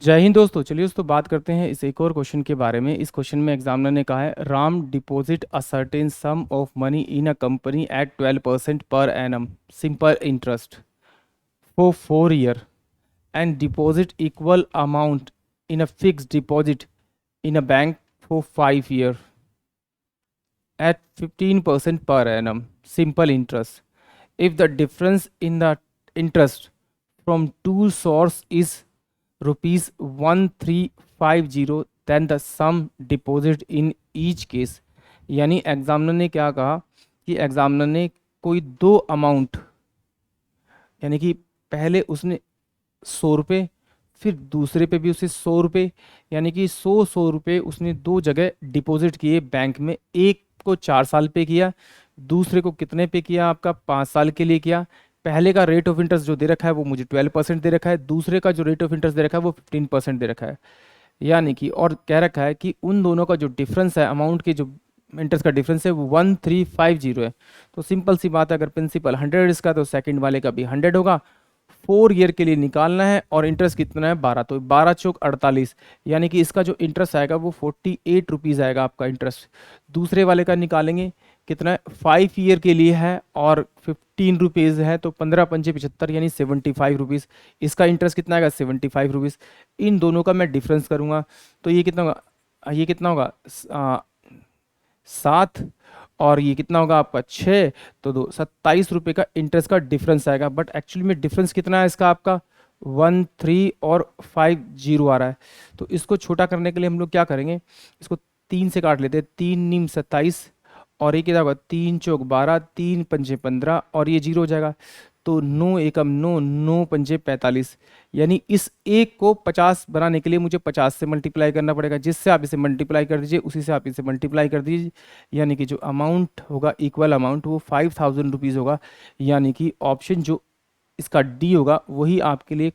जय हिंद दोस्तों। चलिए दोस्तों बात करते हैं इस एक और क्वेश्चन के बारे में। इस क्वेश्चन में एग्जामिनर ने कहा है Ram deposit a certain some of money in a company at 12% per annum simple interest for 4 year and deposit equal amount in a fixed deposit in a bank for 5 year at 15% per annum simple interest. If the difference in the interest from two source is rupees 1350, then the sum deposit in each case, यानी examiner ने क्या कहा कि examiner ने कोई दो amount, यानी कि पहले उसने 100 रुपये, फिर दूसरे पे भी उसे 100 रुपये, यानी कि 100 रुपये उसने दो जगह डिपॉजिट किए बैंक में। एक को 4 साल पे किया, दूसरे को कितने पे किया, आपका 5 साल के लिए किया। पहले का रेट ऑफ इंटरेस्ट जो दे रखा है वो मुझे 12% दे रखा है, दूसरे का जो रेट ऑफ इंटरेस्ट दे रखा है वो 15% दे रखा है। यानी कि और कह रखा है कि उन दोनों का जो डिफरेंस है, अमाउंट के जो इंटरेस्ट का डिफरेंस है वो 1350 है। तो सिंपल सी बात है, अगर प्रिंसिपल 100 इसका तो सेकंड वाले का भी 100 होगा। 4 ईयर के लिए निकालना है और इंटरेस्ट कितना है 12, तो 12 चौक 48, यानी कि इसका जो इंटरेस्ट आएगा वो 48 रुपीज़ आएगा आपका इंटरेस्ट। दूसरे वाले का निकालेंगे, कितना है 5 ईयर के लिए है और 15 रुपीज़ है, तो 15×5 = 75 यानी 75 रुपीज़। इसका इंटरेस्ट कितना आएगा 75 रुपीज़। इन दोनों का मैं डिफरेंस करूँगा तो ये कितना होगा, ये कितना होगा 7, और ये कितना होगा आपका 6, तो 27 रुपये का इंटरेस्ट का डिफरेंस आएगा। बट एक्चुअली में डिफरेंस कितना है इसका, आपका 13 और 50 आ रहा है। तो इसको छोटा करने के लिए हम लोग क्या करेंगे, इसको 3 से काट लेते हैं। 3×9 = 27, और ये कितना होगा 3×4 = 12, 3×5 = 15, और ये 0 हो जाएगा। तो 9×1 = 9, 9×5 = 45, यानी इस एक को 50 बनाने के लिए मुझे 50 से मल्टीप्लाई करना पड़ेगा। जिससे आप इसे मल्टीप्लाई कर दीजिए उसी से आप इसे मल्टीप्लाई कर दीजिए, यानी कि जो अमाउंट होगा, इक्वल अमाउंट, वो 5000 रुपीज़ होगा। यानी कि ऑप्शन जो इसका डी होगा वही आपके लिए